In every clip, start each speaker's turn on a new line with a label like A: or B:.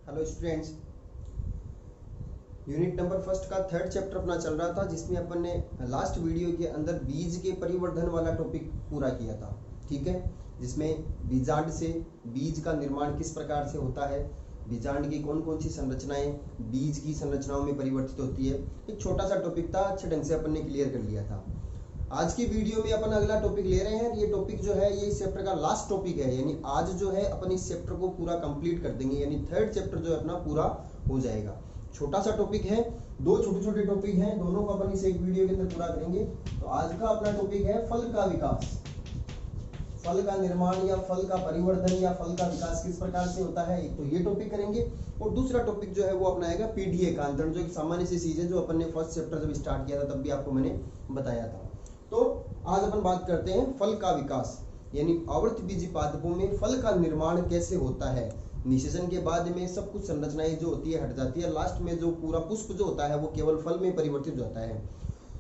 A: Hello students, unit number first का third chapter अपना चल रहा था, जिसमें अपन ने लास्ट वीडियो के अंदर बीज के परिवर्धन वाला टॉपिक पूरा किया था। ठीक है, जिसमें बीजांड से बीज का निर्माण किस प्रकार से होता है, बीजांड की कौन कौन सी संरचनाएं बीज की संरचनाओं में परिवर्तित होती है। एक छोटा सा टॉपिक था, अच्छे ढंग से अपन ने क्लियर कर लिया था। आज की वीडियो में अपन अगला टॉपिक ले रहे हैं। ये टॉपिक जो है ये इस चैप्टर का लास्ट टॉपिक है, यानी आज जो है अपन इस चैप्टर को पूरा कंप्लीट कर देंगे, यानी थर्ड चैप्टर जो है अपना पूरा हो जाएगा। छोटा सा टॉपिक है, दो छोटे छोटे टॉपिक हैं, दोनों को अपन इस एक वीडियो के अंदर पूरा करेंगे। तो आज का अपना टॉपिक है फल का विकास, फल का निर्माण या फल का परिवर्धन या फल का विकास किस प्रकार से होता है। एक तो ये टॉपिक करेंगे और दूसरा टॉपिक जो है वो अपना आएगा पीडीए का अंतरण, जो एक सामान्य सी चीज है जो अपन ने फर्स्ट चैप्टर जब स्टार्ट किया था तब भी आपको मैंने बताया था। तो आज अपन बात करते हैं फल का विकास, यानी आवर्तबीजी पादपों में फल का निर्माण कैसे होता है। निषेचन के बाद में सब कुछ संरचनाएं जो होती है हट जाती है, लास्ट में जो पूरा पुष्प जो होता है वो केवल फल में परिवर्तित होता है।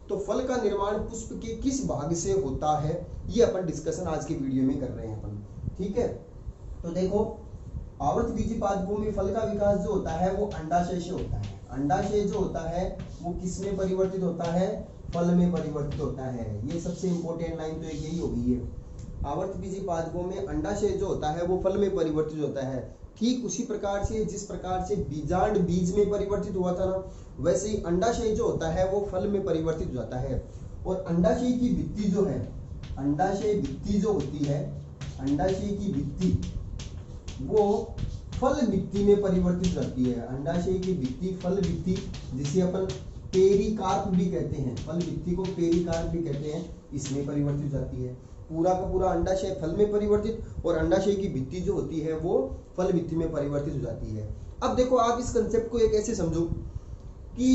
A: तो फल का निर्माण पुष्प के किस भाग से होता है, ये अपन डिस्कशन आज के वीडियो में कर रहे हैं अपन। ठीक है, तो देखो आवर्तबीजी पादपों में फल का विकास जो होता है वो अंडाशय से होता है। अंडाशय जो होता है वो किस में परिवर्तित होता है, फल में परिवर्तित होता है। ये सबसे इंपॉर्टेंट लाइन तो एक यही होगी है, आवर्तबीजी पादपों में अंडाशय जो होता है वो फल में परिवर्तित होता है। ठीक उसी प्रकार से जिस प्रकार से बीजांड बीज में परिवर्तित हुआ था ना, वैसे ही अंडाशय जो होता है वो फल में परिवर्तित हो जाता है। और अंडाशय की भित्ति जो है, अंडाशय भित्ति जो होती है, अंडाशय की भित्ति वो फल भित्ति में परिवर्तित रहती है। अंडाशय की भित्ति फल भित्ति, जिसे अपन पेरिकार्प भी कहते हैं, फल भित्ति को पेरिकार्प भी कहते हैं, इसमें परिवर्तित हो जाती है। पूरा का पूरा अंडाशय फल में परिवर्तित और अंडाशय की भित्ति जो होती है वो फल भित्ति में परिवर्तित हो जाती है। अब देखो आप इस कंसेप्ट को एक ऐसे समझो कि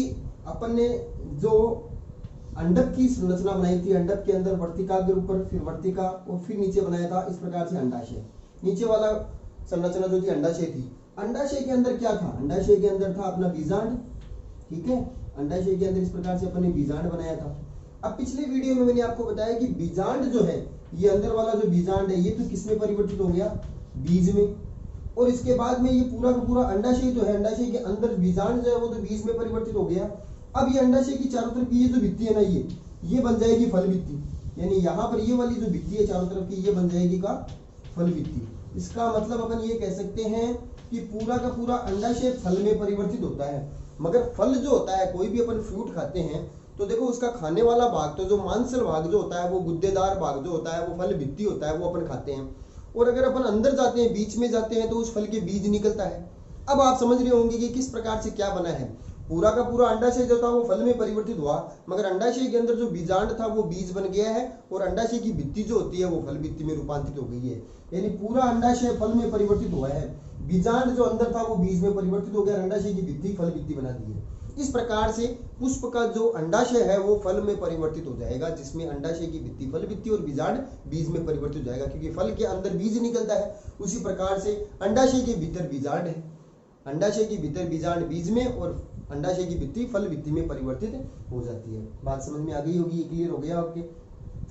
A: अपन ने जो अंडक की संरचना बनाई थी, अंडक के अंदर वर्तिका के ऊपर फिर वर्तिका और फिर नीचे बनाया था, इस प्रकार से अंडाशय। नीचे वाला संरचना जो थी अंडाशय थी। अंडाशय के अंदर क्या था, अंडाशय के अंदर था अपना बीजांड। ठीक है, अंडाशय के अंदर इस प्रकार से अपन ने बीजांड बनाया था। अब पिछले वीडियो में मैंने आपको बताया कि बीजांड जो है, ये अंदर वाला जो बीजांड है ये तो किसमें परिवर्तित हो गया, बीज में। और इसके बाद में ये पूरा का पूरा अंडाशय जो है, अंडाशय के अंदर बीजांड जो है वो तो बीज में परिवर्तित हो गया। अब ये अंडाशय की चारों तरफ की ये जो भित्ति है ना, ये बन जाएगी फल भित्ति, यानी यहाँ पर ये वाली जो भित्ति है चारों तरफ की ये बन जाएगी का फल भित्ति। इसका मतलब अपन ये कह सकते हैं कि पूरा का पूरा अंडाशय फल में परिवर्तित होता है। मगर फल जो होता है, कोई भी अपन फ्रूट खाते हैं तो देखो उसका खाने वाला भाग, तो जो मांसल भाग जो होता है वो गुद्देदार भाग जो होता है वो फल भित्ति होता है, वो अपन खाते हैं। और अगर अपन अंदर जाते हैं, बीच में जाते हैं, तो उस फल के बीज निकलता है। अब आप समझ रहे होंगे कि किस प्रकार से क्या बना है। पूरा का पूरा अंडाशय जो था वो फल में परिवर्तित हुआ, मगर अंडाशय के अंदर जो बीजांड था वो बीज बन गया है और अंडाशय की भित्ति जो होती है वो फल भित्ति में रूपांतरित हो गई है। यानी पूरा अंडाशय फल में परिवर्तित हुआ है, बीजांड जो अंदर था वो बीज में परिवर्तित हो गया, अंडाशय की भित्ति फल भित्ति बना दी है। इस प्रकार से पुष्प का जो अंडाशय है वो फल में परिवर्तित हो जाएगा, जिसमें अंडाशय की भित्ति फल भित्ति और बीजांड बीज में परिवर्तित हो जाएगा, क्योंकि फल के अंदर बीज निकलता है। उसी प्रकार से अंडाशय के भीतर बीजांड है, अंडाशय के भीतर बीजांड बीज में और अंडाशय की भित्ति फल भित्ति में परिवर्तित हो जाती है। बात समझ में आ गई होगी, क्लियर हो गया आपके।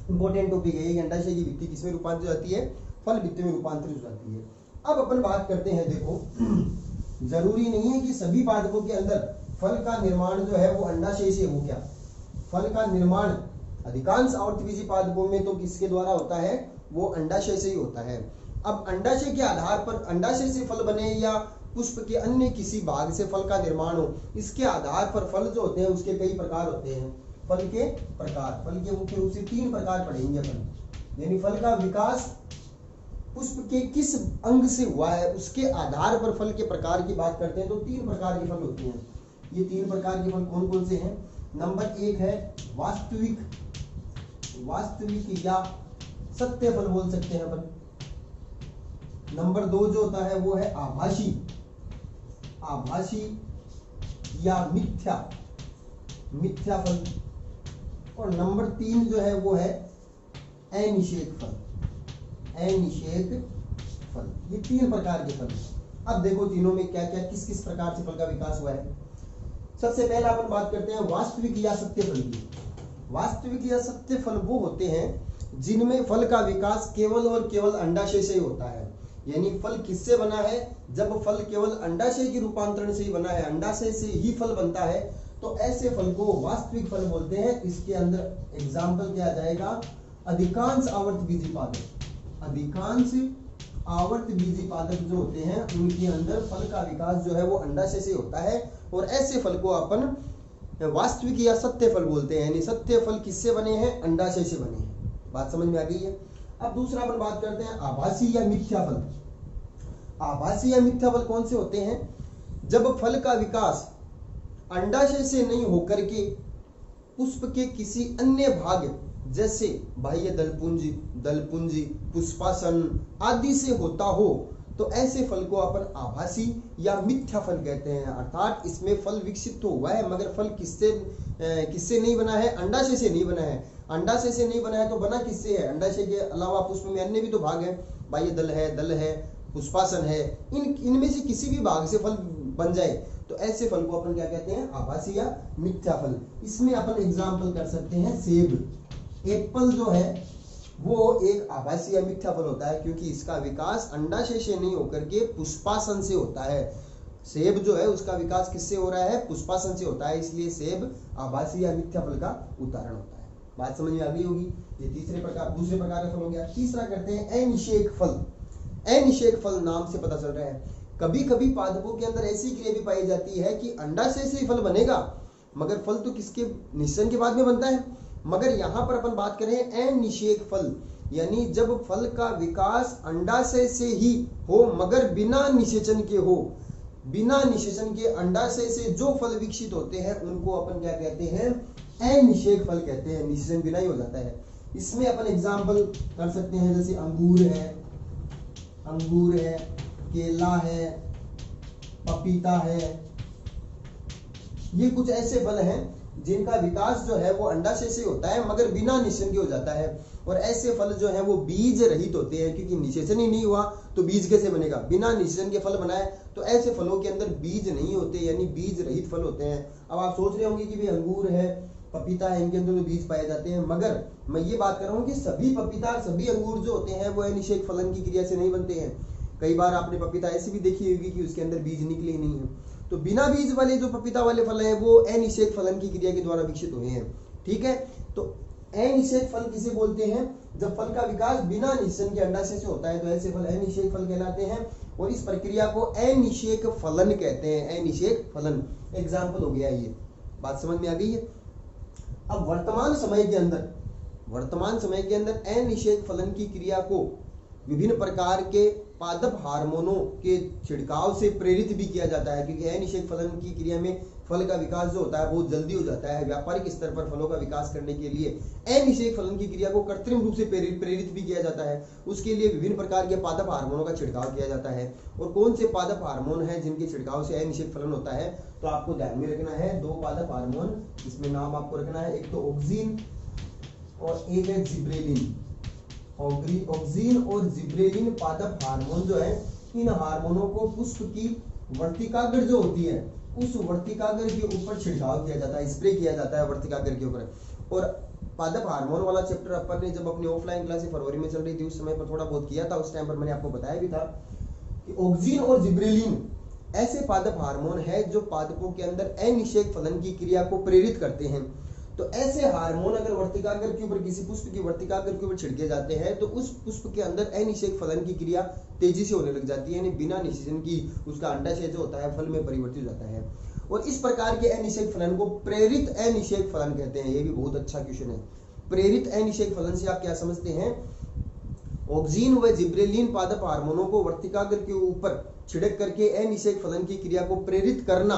A: इंपॉर्टेंट टॉपिक है ये, अंडाशय की भित्ति किसमें रूपांतरित हो जाती है, फल भित्ति में रूपांतरित हो जाती है। अब अपन बात करते हैं, देखो जरूरी नहीं है कि सभी पादपों के अंदर फल का निर्माण जो है वो अंडाशय से हो। क्या फल का निर्माण अधिकांश आवर्तबीजी पादपों में तो किसके द्वारा होता है, वो अंडाशय से ही होता है। अब अंडाशय के आधार पर अंडाशय से फल बने या पुष्प के अन्य किसी भाग से फल का निर्माण हो, इसके आधार पर फल जो होते हैं उसके कई प्रकार होते हैं। फल के प्रकार, फल के मुख्य रूप से 3 प्रकार पढ़ेंगे अपन, यानी फल का विकास पुष्प के किस अंग से हुआ है उसके आधार पर फल के प्रकार की बात करते हैं। तो 3 प्रकार के फल होते हैं। ये 3 प्रकार के फल कौन कौन से हैं। नंबर 1 है वास्तविक, वास्तविक या सत्य फल बोल सकते हैं अपन। नंबर 2 जो होता है वो है आभासी, आभासी या मिथ्या, मिथ्या फल। और नंबर 3 जो है वो है अनिषेक फल, अनिषेक फल। ये 3 प्रकार के फल। अब देखो तीनों में क्या क्या किस किस प्रकार से फल का विकास हुआ है। सबसे पहला अपन बात करते हैं वास्तविक या सत्य फल की। वास्तविक या सत्य फल वो होते हैं जिनमें फल का विकास केवल और केवल अंडाशय से ही होता है, यानी फल किससे बना है? जब फल केवल अंडाशय के रूपांतरण से ही बना है, अंडाशय से ही फल बनता है, तो ऐसे फल को वास्तविक फल बोलते हैं। इसके अंदर एग्जाम्पल क्या आ जाएगा? अधिकांश आवर्त बीजी पादप, अधिकांश आवर्त बीजी पादप जो होते हैं उनके अंदर फल का विकास जो है वो अंडाशय से होता है, और ऐसे फल को अपन वास्तविक या सत्य फल बोलते हैं। यानी सत्य फल किससे बने हैं? अंडाशय से बने हैं। बात समझ में आ गई है? अब दूसरा अपन बात करते हैं आभासी या मिथ्या फल। आभासी या मिथ्या फल कौन से होते हैं? जब फल का विकास अंडाशय से नहीं होकर के पुष्प के किसी अन्य भाग जैसे बाह्य दलपुंजी, पुष्पासन आदि से होता हो, तो ऐसे फल को अपन आभासी या मिथ्या फल कहते हैं। अर्थात इसमें फल विकसित तो हुआ है मगर फल किससे नहीं बना है? अंडाशय से नहीं बना है। अंडाशय से नहीं बना है तो बना किससे है? अंडाशय के अलावा पुष्प में अन्य भी तो भाग है, बाह्य दल है, पुष्पासन है, इनमें से किसी भी भाग से फल बन जाए तो ऐसे फल को अपन क्या कहते हैं? आभासी या मिथ्या फल। इसमें अपन एग्जाम्पल कर सकते हैं सेब। एप्पल जो है वो एक आभासी या मिथ्या फल होता है, क्योंकि इसका विकास अंडाशय से नहीं होकर के पुष्पासन से होता है। सेब जो है उसका विकास किससे हो रहा है? पुष्पासन से होता है, इसलिए सेब आभासी या मिथ्या फल का उदाहरण होता है। बात समझ में आ गई होगी। ये दूसरे प्रकार का फल हो गया। तीसरा करते हैं अनिषेक फल। अनिषेक फल नाम से पता चल रहा है, कभी कभी पादपों के अंदर ऐसी क्रिया भी पाई जाती है कि अंडाशय से ही फल बनेगा, मगर फल तो किसके निषेचन के बाद में बनता है। मगर यहाँ पर अपन बात करें अनिषेक फल, यानी जब फल का विकास अंडाशय से ही हो मगर बिना निषेचन के हो। बिना निषेचन के अंडाशय से जो फल विकसित होते हैं उनको अपन क्या कहते हैं? अनिषेक फल कहते हैं। निषेचन बिना ही हो जाता है। इसमें अपन एग्जाम्पल कर सकते हैं, जैसे अंगूर है, केला है, पपीता है। ये कुछ ऐसे फल हैं जिनका विकास जो है वो अंडाशय से होता है मगर बिना निषेचन के हो जाता है, और ऐसे फल जो है वो बीज रहित होते हैं, क्योंकि निषेचन ही नहीं हुआ तो बीज कैसे बनेगा? बिना निषेचन के फल बनाए तो ऐसे फलों के अंदर बीज नहीं होते, यानी बीज रहित फल होते हैं। अब आप सोच रहे होंगे कि भाई अंगूर है, पपीता है, इनके अंदर तो बीज पाए जाते हैं, मगर मैं ये बात कर रहा हूँ कि सभी पपीता, सभी अंगूर जो होते हैं वो अनिषेक फलन की क्रिया से नहीं बनते हैं। कई बार आपने पपीता ऐसी भी देखी होगी कि उसके अंदर बीज निकले ही नहीं है। तो बिना बीज वाले जो पपीता वाले फल हैं वो अनिषेक फलन की क्रिया के द्वारा विकसित हुए हैं। ठीक है, तो अनिषेक फल किसे बोलते हैं? जब फल का विकास बिना निषेचन के अंडाशय से होता है तो ऐसे फल अनिषेक फल कहलाते हैं, और इस प्रक्रिया को अनिषेक फलन कहते हैं। अनिषेक फलन एग्जाम्पल हो गया ये। बात समझ में आ गई है? अब वर्तमान समय के अंदर अनिषेक फलन की क्रिया को विभिन्न प्रकार के पादप हार्मोनों के छिड़काव से प्रेरित भी किया जाता है, क्योंकि अनिषेक फलन की क्रिया में फल का विकास जो होता है बहुत जल्दी हो जाता है। व्यापारिक स्तर पर फलों का विकास करने के लिए अनिषेक फलन की क्रिया को कृत्रिम रूप से प्रेरित भी किया जाता है। उसके लिए विभिन्न प्रकार के पादप हार्मोनों का छिड़काव किया जाता है। और कौन से पादप हार्मोन है जिनके छिड़काव से अनिषेक फलन होता है? तो आपको ध्यान में रखना है दो पादप हार्मोन, इसमें नाम आपको रखना है, एक तो ऑक्सिन और एक है जिब्रेलिन। ऑक्सिन और जिब्रेलिन पादप हार्मोन जो है, इन हार्मोनों को पुष्प की वर्तिकाग्र जो होती है उस वर्तिकाग्र के ऊपर छिड़काव किया जाता है, स्प्रे किया जाता है वर्तिकाग्र के ऊपर। और पादप हार्मोन वाला चैप्टर अपन ने जब अपनी ऑफलाइन क्लास फरवरी में चल रही थी उस समय पर थोड़ा बहुत किया था। उस टाइम पर मैंने आपको बताया भी था कि ऑक्सिन और जिब्रेलिन ऐसे पादप हार्मोन है जो पादपों के अंदर अनिषेक फलन की क्रिया को प्रेरित करते हैं। तो ऐसे हार्मोन अगर वर्तिकाग्र के ऊपर, किसी पुष्प की वर्तिकाग्र के ऊपर छिड़के जाते हैं तो उस पुष्प के अंदर अनिषेक फलन की क्रिया तेजी से होने लग जाती है, यानी बिना निषेचन की उसका अंडाशय जो होता है फल में परिवर्तित हो जाता है। और इस प्रकार के अनिषेक फलन को प्रेरित अनिषेक फलन कहते हैं। ये भी बहुत अच्छा क्वेश्चन है। प्रेरित अनिषेक फलन से आप क्या समझते हैं? ऑक्सिन व जिब्रेलिन पादप हार्मोनों को वर्तिकाग्र के ऊपर छिड़क करके अनिषेक फलन की क्रिया को प्रेरित करना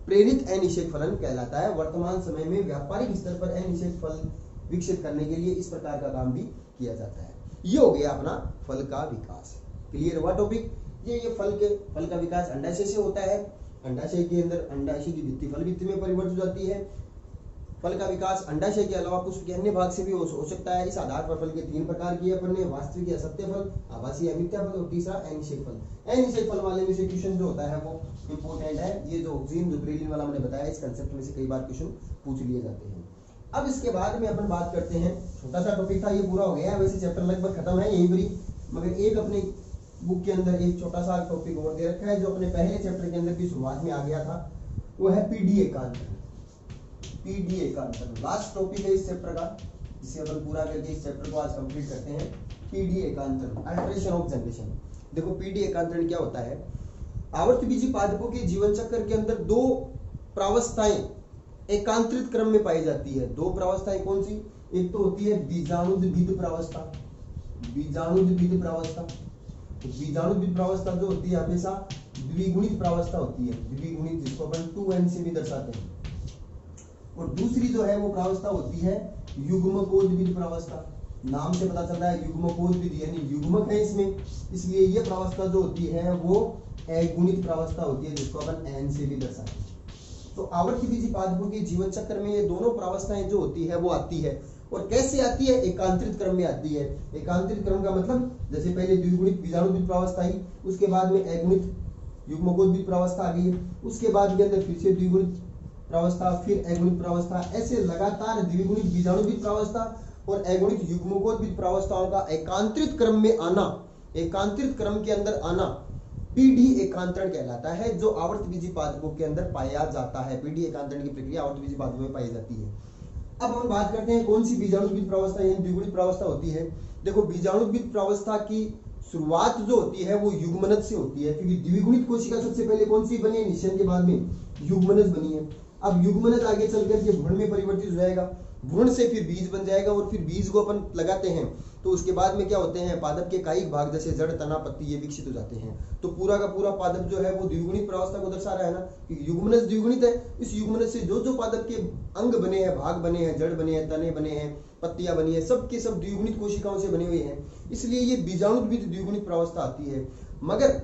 A: प्रेरित अनिषेक फलन कहलाता है। वर्तमान समय में व्यापारिक स्तर पर अनिषेक फल विकसित करने के लिए इस प्रकार का काम भी किया जाता है। ये हो गया अपना फल का विकास। क्लियर हुआ टॉपिक? ये फल का विकास अंडाशय से होता है। अंडाशय के अंदर अंडाशय की भित्ति फल भित्ति में परिवर्तित हो जाती है। फल का विकास अंडाशय के अलावा पुष्प के अन्य भाग से भी हो सकता है। इस आधार पर फल के तीन प्रकार किए अपन ने, वास्तविक या सत्य फल, आभासी या मिथ्या फल, और तीसरा अनिषेक फल। अनिषेक फल वाले में से क्वेश्चन जो होता है वो इंपॉर्टेंट है। ये जो ऑक्सिन जिब्रेलिन वाला मैंने बताया, इस कंसेप्ट में से कई बार क्वेश्चन पूछ लिए जाते हैं। अब इसके बाद में अपन बात करते हैं, छोटा सा टॉपिक था, ये पूरा हो गया है। वैसे चैप्टर लगभग खत्म है यहीं पर ही, मगर एक अपने बुक के अंदर एक छोटा सा टॉपिक और दे रखा है जो अपने पहले चैप्टर के अंदर की शुरुआत में आ गया था, वो है पीडी एकांतरण। पीडी एकांतरण लास्ट टॉपिक है इस चैप्टर का, जिसे अपन पूरा करके इस चैप्टर को आज कंप्लीट करते हैं। पीडी एकांतरण, अल्टरेशन ऑफ जनरेशन। देखो पीडी एकांतरण क्या होता है, आवर्तबीजी पादपों के जीवन चक्र के अंदर दो प्रावस्थाएं एकांतरित क्रम में पाई जाती है। दो प्रावस्थाएं कौन सी, एक तो होती है बीजाणुद्भिद प्रावस्था। बीजाणुद्भिद प्रावस्था, बीजाणुद्भिद प्रावस्था जो होती है हमेशा द्विगुणित प्रावस्था होती है, द्विगुणित, जिसको अपन 2n से भी दर्शाते हैं। और दूसरी जो है वो प्रावस्था होती है युग्मकोद्भिद प्रावस्था। नाम से पता चल रहा है युग्मकोद्भिद, यानी युग्मक है इसमें, इसलिए ये प्रावस्था जो होती है वो अगुणित प्रावस्था होती है, जिसको अपन n से भी दर्शाते हैं। तो आवर्तबीजी पादपों के जीवन चक्र में ये दोनों प्रावस्थाएं जो होती है वो आती है। और कैसे आती है, एकांतरित क्रम में आती है। एकांतरित क्रम का मतलब जैसे पहले द्विगुणित बीजाणुद्भिद प्रावस्था आई, उसके बाद में अगुणित युग्मकोद्भिद प्रावस्था आ गई, उसके बाद के अंदर फिर से द्विगुणित प्रावस्था, फिर अगुणित प्रावस्था, ऐसे लगातार द्विगुणित बीजाणुद्भिद प्रावस्था और अगुणित युग्मकोद्भिद प्रावस्थाओं का एकांतरित क्रम में आना, एकांतरित क्रम के अंदर आना पीडी एकांतरण कहलाता है, जो आवर्तबीजी पादपों के अंदर पाया जाता है। पीडी एकांतरण की प्रक्रिया आवर्तबीजी पादपों में पाई जाती है। अब हम बात करते हैं कौन सी बीजाणुद्भिद प्रावस्था यानी द्विगुणित प्रावस्था होती है। देखो बीजाणुद्भिद प्रावस्था की शुरुआत जो होती है वो युग्मनज से होती है, क्योंकि द्विगुणित कोशिका सबसे पहले कौन सी बनी है, निषेचन के बाद में युग्मनज बनी है। अब युग्मनज आगे चल करके भ्रूण में परिवर्तित हो जाएगा, भ्रूण से फिर बीज बन जाएगा, और फिर बीज को अपन लगाते हैं तो उसके बाद में क्या होते हैं, पादप के कायिक भाग जैसे जड़, तना, पत्ती ये विकसित हो जाते हैं। तो पूरा का पूरा पादप जो है वो द्विगुणित प्रावस्था को दर्शा रहा है ना, कि युग्मनज द्विगुणित है। इस युग्मनज से जो जो पादप के अंग बने हैं, भाग बने हैं, जड़ बने हैं, तने बने हैं, पत्तियां बनी है, सब के सब द्विगुणित कोशिकाओं से बने हुए हैं, इसलिए ये बीजाणुद्भिद द्विगुणित प्रावस्था आती है। मगर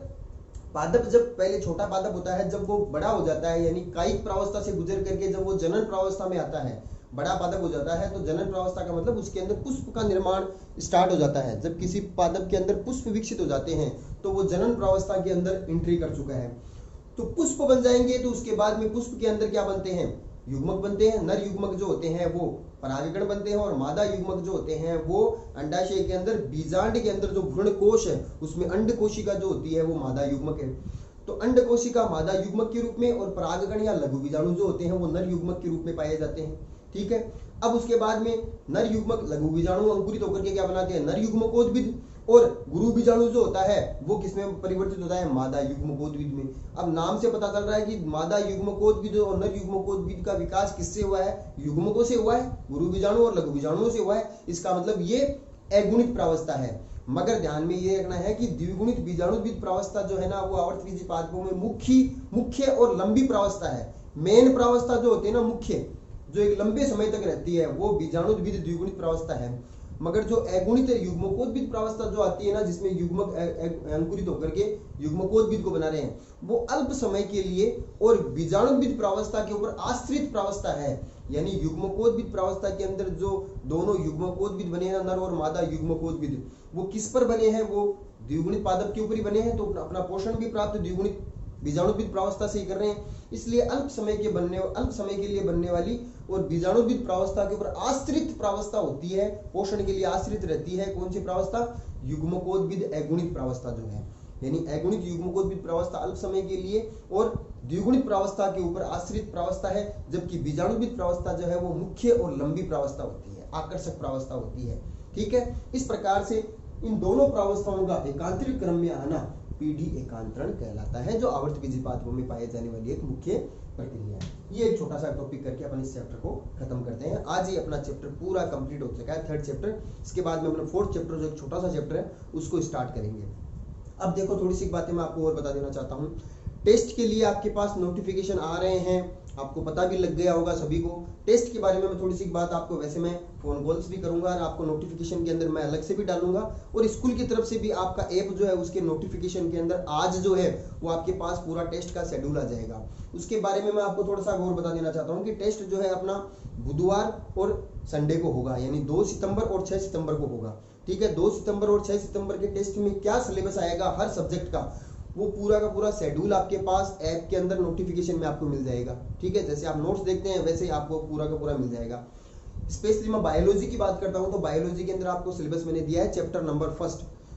A: पादप जब पहले छोटा पादप होता है, जब वो बड़ा हो जाता है, यानी कायिक प्रावस्था से गुजर करके जब वो जनन प्रावस्था में आता है, बड़ा पादप हो जाता है, तो जनन प्रावस्था का मतलब उसके अंदर पुष्प का निर्माण स्टार्ट हो जाता है। जब किसी पादप के अंदर पुष्प विकसित हो जाते हैं तो वो जनन प्रावस्था के अंदर एंट्री कर चुका है। तो पुष्प बन जाएंगे, तो उसके बाद में पुष्प के अंदर क्या बनते हैं, युग्मक बनते हैं। नर युग्मक जो होते हैं वो परागकण बनते हैं, और मादा युग्मक जो होते हैं वो अंडाशय के अंदर, बीजांड के अंदर जो भ्रूण कोश है उसमें अंड कोशिका जो होती है वो मादा युग्मक है। तो अंड कोशिका मादा युग्मक के रूप में, और परागकण या लघु बीजाणु जो होते हैं वो नर युग्मक के रूप में पाए जाते हैं। ठीक है, अब उसके बाद में नर युग्मक लघु बीजाणु अंकुरित होकर के क्या बनाते हैं, नर युग्मकोद्भिद, और गुरु बीजाणु जो होता है वो किसमें परिवर्तित होता है, मादा युग्मकोद्भिद में। अब नाम से पता चल रहा है कि मादा युग्मकोद्भिद और नर युग्मकोद्भिद का विकास किससे हुआ है, युग्मकों से हुआ है, गुरु बीजाणु और लघु बीजाणुओं से हुआ है। इसका मतलब ये अगुणित प्रावस्था है। मगर ध्यान में ये रखना है कि द्विगुणित बीजाणुद्भिद प्रावस्था जो है ना वो आवर्तबीजी पादपों में मुख्य और लंबी प्रावस्था है। मेन प्रावस्था जो होती है ना, मुख्य जो एक लंबे समय तक रहती है, वो बीजाणुद्भिद द्विगुणित प्रावस्था है। मगर जो अगुणित युग्मकोद्भिद प्रावस्था जो आती है ना, जिसमें युग्मक अंकुरित होकर के युग्मकोद्भिद को बना रहे हैं, वो अल्प समय के लिए और बीजाणुद्भिद प्रावस्था के ऊपर आश्रित प्रावस्था है। यानी युग्मकोद्भिद प्रावस्था के अंदर जो दोनों युग्मकोद्भिद बने हैं, नर और मादा युग्मकोद्भिद, वो किस पर बने हैं, वो द्विगुणित पादप के ऊपर ही बने हैं। तो अपना पोषण भी प्राप्त द्विगुणित बीजाणुद्भिद प्रावस्था से ही कर रहे हैं, इसलिए अल्प समय के लिए बनने वाली और बीजाणुद्भिद प्रावस्था के ऊपर आश्रित प्रावस्था होती है, पोषण के लिए आश्रित रहती है। कौन सी प्रावस्था, युग्मकोद्भिद अगुणित प्रावस्था जो है, यानी अगुणित युग्मकोद्भिद प्रावस्था अल्प समय के लिए और द्विगुणित प्रावस्था के ऊपर आश्रित प्रावस्था है, जबकि बीजाणुद्भिद प्रावस्था जो है वो मुख्य और लंबी प्रावस्था होती है, आकर्षक प्रावस्था होती है। ठीक है, इस प्रकार से इन दोनों प्रावस्थाओं का एकांतरिक क्रम में आना पीडी एकांतरण कहलाता है, जो आवर्तबीजी पादपों में पाई जाने वाली एक मुख्य प्रक्रिया है। ये एक छोटा सा टॉपिक करके अपन इस चैप्टर को खत्म करते हैं। आज ही अपना चैप्टर पूरा कंप्लीट हो चुका है, 3rd चैप्टर। इसके बाद में अपना 4th चैप्टर जो एक छोटा सा चैप्टर है उसको स्टार्ट करेंगे। अब देखो थोड़ी सी बातें मैं आपको और बता देना चाहता हूँ। टेस्ट के लिए आपके पास नोटिफिकेशन आ रहे हैं, आपको पता भी लग गया होगा सभी को। टेस्ट के बारे में मैं थोड़ी सी बात आपको, वैसे मैं फोन कॉल्स भी करूंगा और आपको नोटिफिकेशन के अंदर मैं अलग से भी डालूंगा, और स्कूल की तरफ से भी आपका ऐप जो है उसके नोटिफिकेशन के अंदर आज जो है वो आपके पास पूरा टेस्ट का शेड्यूल आ जाएगा। उसके बारे में मैं आपको थोड़ा सा और बता देना चाहता हूँ कि टेस्ट जो है अपना बुधवार और संडे को होगा, यानी 2 सितंबर और 6 सितंबर को होगा। ठीक है, 2 सितंबर और 6 सितंबर के टेस्ट में क्या सिलेबस आएगा हर सब्जेक्ट का, वो पूरा का पूरा शेड्यूल आपके पास ऐप के अंदर नोटिफिकेशन में आपको मिल जाएगा। ठीक है, जैसे आप नोट्स देखते हैं वैसे ही आपको पूरा का पूरा मिल जाएगा। स्पेशली मैं बायोलॉजी की बात करता हूं तो बायोलॉजी के अंदर आपको सिलेबस मैंने दिया है चैप्टर नंबर 1।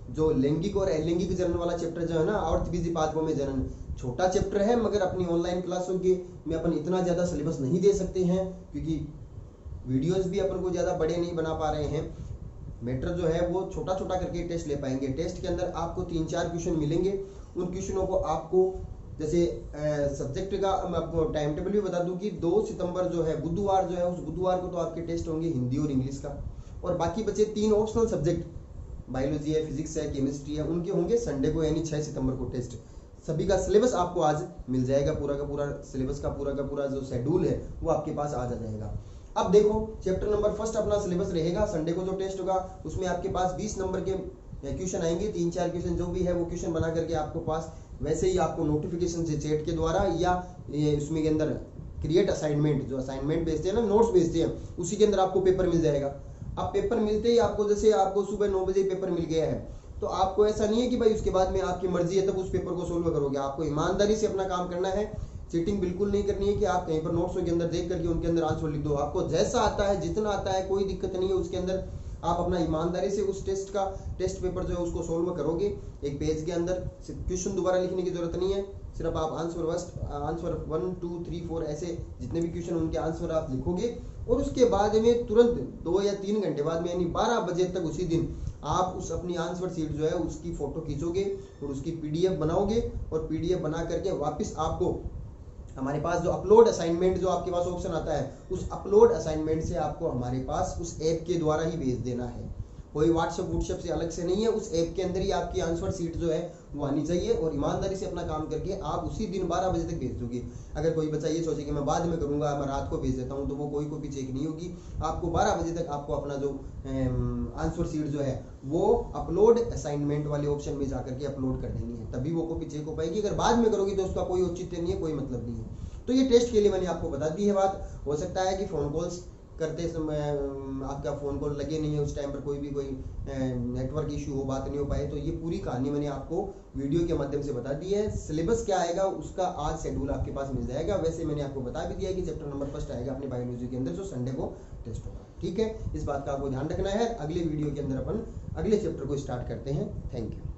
A: जो लैंगिक और अलैंगिक जनन वाला चैप्टर जो है ना, औरतबीजीपाद में जनन, छोटा चैप्टर है मगर अपनी ऑनलाइन क्लासों के में अपन इतना ज़्यादा सिलेबस नहीं दे सकते हैं, क्योंकि वीडियोस भी अपन को ज़्यादा बड़े नहीं बना पा रहे हैं। मैटर जो है वो छोटा छोटा करके टेस्ट ले पाएंगे। टेस्ट के अंदर आपको 3-4 क्वेश्चन मिलेंगे। उन क्वेश्चनों को आपको जैसे सब्जेक्ट का मैं आपको टाइम टेबल भी बता दूं कि 2 सितंबर जो है बुधवार जो है, उस बुधवार को तो आपके टेस्ट होंगे हिंदी और इंग्लिश का, और बाकी बचे 3 ऑप्शनल सब्जेक्ट बायोलॉजी है, फिजिक्स है, केमिस्ट्री है, उनके होंगे संडे को यानी 6 सितंबर को टेस्ट। सभी का सिलेबस आपको आज मिल जाएगा, पूरा का पूरा सिलेबस का पूरा जो शेड्यूल है वो आपके पास आ जाएगा। अब देखो चैप्टर नंबर फर्स्ट अपना सिलेबस रहेगा, संडे को जो टेस्ट होगा उसमें आपके पास 20 नंबर के क्वेश्चन आएंगे, 3-4 क्वेश्चन जो भी है वो क्वेश्चन बना करके आपको पास वैसे ही आपको नोटिफिकेशन से चैट के द्वारा या उसमें के अंदर क्रिएट असाइनमेंट, जो असाइनमेंट भेजते हैं ना, नोट्स भेजते हैं, उसी के अंदर आपको पेपर मिल जाएगा। अब पेपर मिलते ही आपको, जैसे आपको सुबह 9 बजे पेपर मिल गया है, तो आपको ऐसा नहीं है कि भाई उसके बाद में आपकी मर्जी है तब उस पेपर को सोल्व करोगे। आपको ईमानदारी से अपना काम करना है, चीटिंग बिल्कुल नहीं करनी है कि आप कहीं पर नोट्सों के अंदर देख करके उनके अंदर आंसर लिख दो। आपको जैसा आता है, जितना आता है, कोई दिक्कत नहीं है उसके अंदर। आप अपना ईमानदारी से उस टेस्ट पेपर जो है उसको सोल्व करोगे। एक पेज के अंदर क्वेश्चन दोबारा लिखने की जरूरत नहीं है, सिर्फ आप आंसर 1 2 3 4 ऐसे जितने भी क्वेश्चन उनके आंसर आप लिखोगे, और उसके बाद में तुरंत 2 या 3 घंटे बाद में यानी 12 बजे तक उसी दिन आप उस अपनी आंसर शीट जो है उसकी फोटो खींचोगे और उसकी पीडीएफ बनाओगे, और पीडीएफ बना करके वापस आपको हमारे पास जो अपलोड असाइनमेंट जो आपके पास ऑप्शन आता है, उस अपलोड असाइनमेंट से आपको हमारे पास उस ऐप के द्वारा ही भेज देना है। कोई व्हाट्सएप से अलग से नहीं है, उस ऐप के अंदर ही आपकी आंसर शीट जो है वो आनी चाहिए, और ईमानदारी से अपना काम करके आप उसी दिन 12 बजे तक भेज दोगे। अगर कोई बच्चा ये सोचे कि मैं बाद में करूंगा, मैं रात को भेज देता हूँ, तो वो कोई कॉपी चेक नहीं होगी। आपको 12 बजे तक आपको अपना जो आंसर शीट जो है वो अपलोड असाइनमेंट वाले ऑप्शन में जाकर के अपलोड कर देनी है, तभी वो कॉपी चेक हो पाएगी। अगर बाद में करोगी तो उसका कोई औचित्य नहीं है, कोई मतलब नहीं है। तो ये टेस्ट के लिए मैंने आपको बता दी है बात। हो सकता है कि फोन कॉल्स करते समय आपका फोन कॉल लगे नहीं है, उस टाइम पर कोई नेटवर्क इशू हो, बात नहीं हो पाए, तो ये पूरी कहानी मैंने आपको वीडियो के माध्यम से बता दी है। सिलेबस क्या आएगा उसका आज शेड्यूल आपके पास मिल जाएगा। वैसे मैंने आपको बता भी दिया है कि चैप्टर नंबर फर्स्ट आएगा अपनी बायोलॉजी के अंदर, जो संडे को टेस्ट होगा। ठीक है, इस बात का आपको ध्यान रखना है। अगले वीडियो के अंदर अपन अगले चैप्टर को स्टार्ट करते हैं। Thank you.